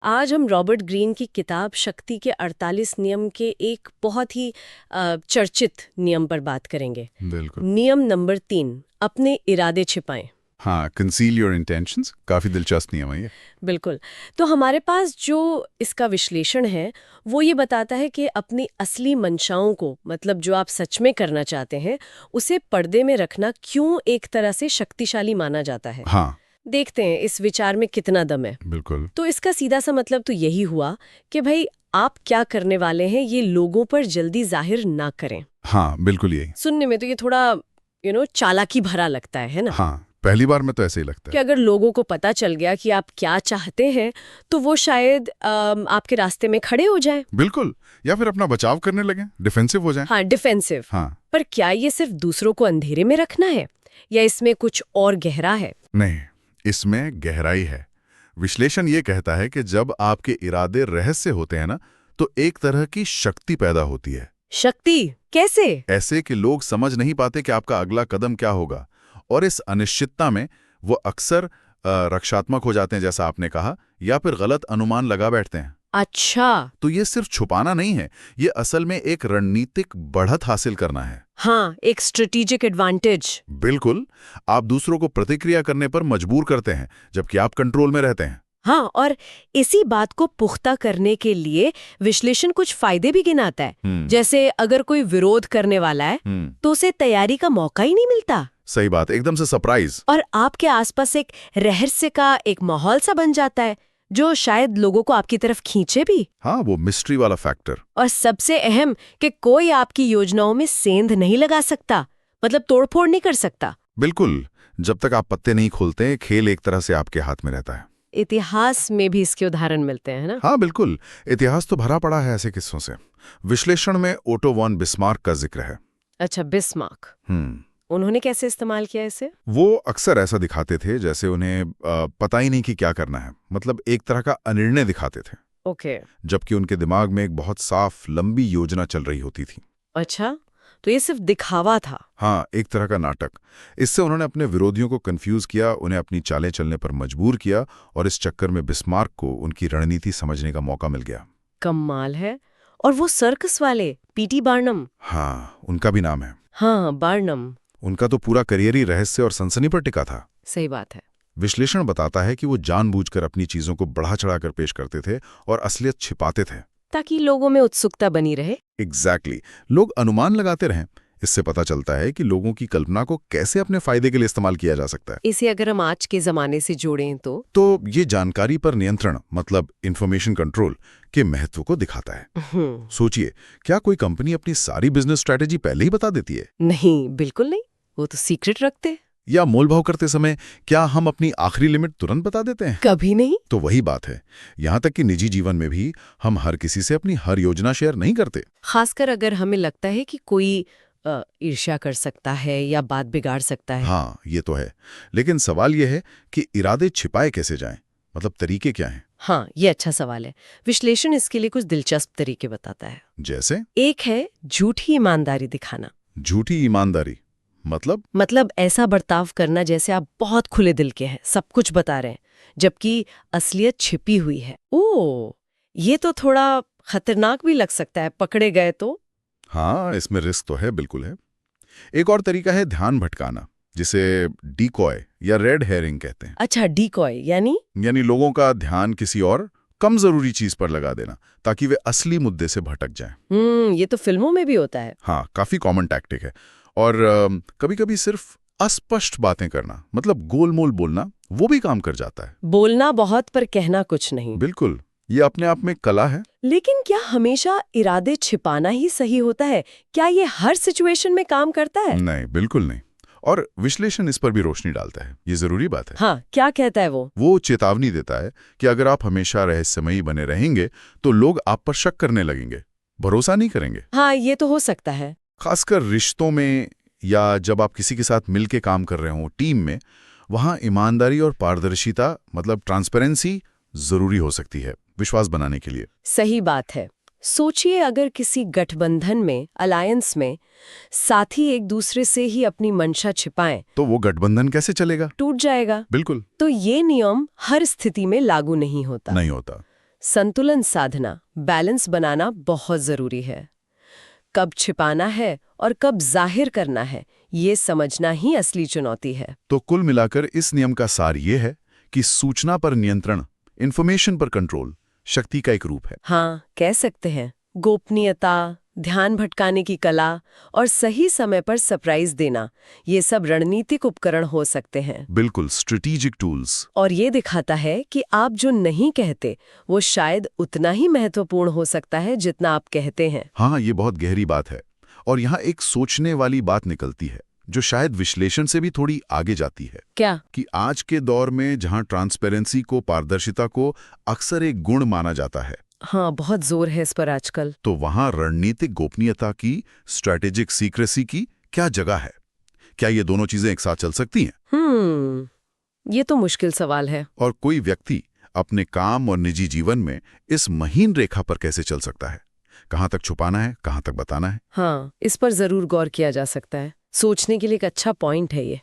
आज हम Robert Greene की किताब शक्ति के 48 नियम के एक बहुत ही चर्चित नियम पर बात करेंगे। बिल्कुल। नियम नंबर 3, अपने इरादे छिपाएं। हाँ, कंसील योर इंटेंशंस, काफी दिलचस्प नियम है ये। बिल्कुल। तो हमारे पास जो इसका विश्लेषण है वो ये बताता है कि अपनी असली मंशाओं को, मतलब जो आप सच में करना चाहते हैं, उसे पर्दे में रखना क्यों एक तरह से शक्तिशाली माना जाता है। हाँ, देखते हैं इस विचार में कितना दम है। बिल्कुल। तो इसका सीधा सा मतलब तो यही हुआ कि भाई आप क्या करने वाले हैं ये लोगों पर जल्दी जाहिर ना करें। हाँ, बिल्कुल यही। सुनने में तो ये थोड़ा चालाकी भरा लगता है ना? हाँ, पहली बार में तो ऐसे ही लगता कि है। अगर लोगों को पता चल गया कि आप क्या चाहते हैं तो वो शायद आपके रास्ते में खड़े हो जाएं। बिल्कुल, या फिर अपना बचाव करने लगे, डिफेंसिव हो जाए। हाँ, डिफेंसिव। हाँ, पर क्या ये सिर्फ दूसरों को अंधेरे में रखना है या इसमें कुछ और गहरा है? नहीं, इसमें गहराई है। विश्लेषण ये कहता है कि जब आपके इरादे रहस्य होते हैं ना, तो एक तरह की शक्ति पैदा होती है। शक्ति कैसे? ऐसे कि लोग समझ नहीं पाते कि आपका अगला कदम क्या होगा, और इस अनिश्चितता में वो अक्सर रक्षात्मक हो जाते हैं, जैसा आपने कहा, या फिर गलत अनुमान लगा बैठते हैं। अच्छा। तो ये सिर्फ छुपाना नहीं है, ये असल में एक रणनीतिक बढ़त हासिल करना है। हाँ, एक स्ट्रेटेजिक एडवांटेज। बिल्कुल, आप दूसरों को प्रतिक्रिया करने पर मजबूर करते हैं, जबकि आप कंट्रोल में रहते हैं। हाँ, और इसी बात को पुख्ता करने के लिए विश्लेषण कुछ फायदे भी गिनाता है। जैसे अगर कोई विरोध करने वाला है तो उसे तैयारी का मौका ही नहीं मिलता। सही बात, एकदम से सरप्राइज। और आपके आसपास एक रहस्य का एक माहौल सा बन जाता है जो शायद लोगों को आपकी तरफ खींचे भी। हाँ, वो मिस्ट्री वाला फैक्टर। और सबसे अहम कि कोई आपकी योजनाओं में सेंध नहीं लगा सकता, मतलब तोड़फोड़ नहीं कर सकता। बिल्कुल, जब तक आप पत्ते नहीं खोलते, खेल एक तरह से आपके हाथ में रहता है। इतिहास में भी इसके उदाहरण मिलते हैं ना? हाँ बिल्कुल, इतिहास तो भरा पड़ा है ऐसे किस्सों से। विश्लेषण में ओटो वॉन बिस्मार्क का जिक्र है। अच्छा, बिस्मार्क। उन्होंने कैसे इस्तेमाल किया इसे? वो अक्सर ऐसा दिखाते थे जैसे उन्हें पता ही नहीं कि क्या करना है, मतलब एक तरह का अनिर्णय दिखाते थे। ओके। जबकि उनके दिमाग में एक बहुत साफ लंबी योजना चल रही होती थी। अच्छा, तो ये सिर्फ दिखावा था? हाँ, एक तरह का नाटक। इससे उन्होंने अपने विरोधियों को कंफ्यूज किया, उन्हें अपनी चालें चलने पर मजबूर किया, और इस चक्कर में बिस्मार्क को उनकी रणनीति समझने का मौका मिल गया। कमाल है। और वो सर्कस वाले पीटी बार्नम? हाँ, उनका भी नाम है। हाँ, बार्नम। उनका तो पूरा करियर ही रहस्य और सनसनी पर टिका था। सही बात है। विश्लेषण बताता है कि वो जानबूझकर अपनी चीजों को बढ़ा चढ़ाकर पेश करते थे और असलियत छिपाते थे, ताकि लोगों में उत्सुकता बनी रहे। एग्जैक्टली, लोग अनुमान लगाते रहें। इससे पता चलता है कि लोगों की कल्पना को कैसे अपने फायदे के लिए इस्तेमाल किया जा सकता है। इसे अगर हम आज के जमाने से जोड़ें तो ये जानकारी पर नियंत्रण, मतलब इंफॉर्मेशन कंट्रोल के महत्व को दिखाता है। सोचिए, क्या कोई कंपनी अपनी सारी बिजनेस स्ट्रेटेजी पहले ही बता देती है? नहीं, बिल्कुल नहीं। वो तो सीक्रेट रखते। या मोलभाव करते समय क्या हम अपनी आखिरी लिमिट तुरंत बता देते हैं? कभी नहीं। तो वही बात है, यहाँ तक कि निजी जीवन में भी हम हर किसी से अपनी हर योजना शेयर नहीं करते। खासकर अगर हमें लगता है कि कोई ईर्ष्या कर सकता है या बात बिगाड़ सकता है। हाँ, ये तो है। लेकिन सवाल ये है कि इरादे छिपाए कैसे जाएं? मतलब तरीके क्या हैं? हाँ, ये अच्छा सवाल है। विश्लेषण इसके लिए कुछ दिलचस्प तरीके बताता है। जैसे? एक है झूठी ईमानदारी दिखाना। झूठी ईमानदारी मतलब ऐसा बर्ताव करना जैसे आप बहुत खुले दिल के हैं, सब कुछ बता रहे हैं, जबकि असलियत छिपी हुई है। ओह, ये तो थोड़ा खतरनाक भी लग सकता है, पकड़े गए तो। हाँ, इसमें रिस्क तो है, बिल्कुल है। एक और तरीका है ध्यान भटकाना, जिसे डीकॉय या रेड हेरिंग कहते हैं। अच्छा, डीकॉय यानी लोगों का ध्यान किसी और कम जरूरी चीज पर लगा देना, ताकि वे असली मुद्दे से भटक जाएं। ये तो फिल्मों में भी होता है। हाँ, काफी कॉमन टैक्टिक है। और कभी-कभी सिर्फ अस्पष्ट बातें करना, मतलब गोलमोल बोलना, वो भी काम कर जाता है। बोलना बहुत पर कहना कुछ नहीं। बिल्कुल, ये अपने आप में कला है। लेकिन क्या हमेशा इरादे छिपाना ही सही होता है? क्या ये हर सिचुएशन में काम करता है? नहीं, बिल्कुल नहीं। और विश्लेषण इस पर भी रोशनी डालता है, ये जरूरी बात है। हाँ, क्या कहता है वो चेतावनी देता है कि अगर आप हमेशा रहस्यमयी बने रहेंगे तो लोग आप पर शक करने लगेंगे, भरोसा नहीं करेंगे। हाँ, ये तो हो सकता है। खासकर रिश्तों में, या जब आप किसी के साथ मिलके काम कर रहे हो टीम में, वहां ईमानदारी और पारदर्शिता, मतलब ट्रांसपेरेंसी, जरूरी हो सकती है विश्वास बनाने के लिए। सही बात है। सोचिए, अगर किसी गठबंधन में, अलायंस में, साथी एक दूसरे से ही अपनी मंशा छिपाएं, तो वो गठबंधन कैसे चलेगा? टूट जाएगा। बिल्कुल तो ये नियम हर स्थिति में लागू नहीं होता। नहीं होता। संतुलन साधना, बैलेंस बनाना बहुत जरूरी है। कब छिपाना है और कब जाहिर करना है, ये समझना ही असली चुनौती है। तो कुल मिलाकर इस नियम का सार ये है कि सूचना पर नियंत्रण, इन्फॉर्मेशन पर कंट्रोल, शक्ति का एक रूप है। हाँ, कह सकते हैं। गोपनीयता, ध्यान भटकाने की कला और सही समय पर सरप्राइज देना, ये सब रणनीतिक उपकरण हो सकते हैं। बिल्कुल, स्ट्रेटेजिक टूल्स। और ये दिखाता है कि आप जो नहीं कहते वो शायद उतना ही महत्वपूर्ण हो सकता है जितना आप कहते हैं। हाँ, ये बहुत गहरी बात है। और यहाँ एक सोचने वाली बात निकलती है, जो शायद विश्लेषण से भी थोड़ी आगे जाती है। क्या? कि आज के दौर में जहाँ ट्रांसपेरेंसी को, पारदर्शिता को अक्सर एक गुण माना जाता है, हाँ, बहुत जोर है इस पर आजकल। तो वहाँ रणनीतिक गोपनीयता की, स्ट्रैटेजिक सीक्रेसी की क्या जगह है? क्या ये दोनों चीजें एक साथ चल सकती हैं? ये तो मुश्किल सवाल है। और कोई व्यक्ति अपने काम और निजी जीवन में इस महीन रेखा पर कैसे चल सकता है? कहाँ तक छुपाना है, कहाँ तक बताना है? हाँ, इस पर जरूर गौर किया जा सकता है। सोचने के लिए एक अच्छा पॉइंट है ये।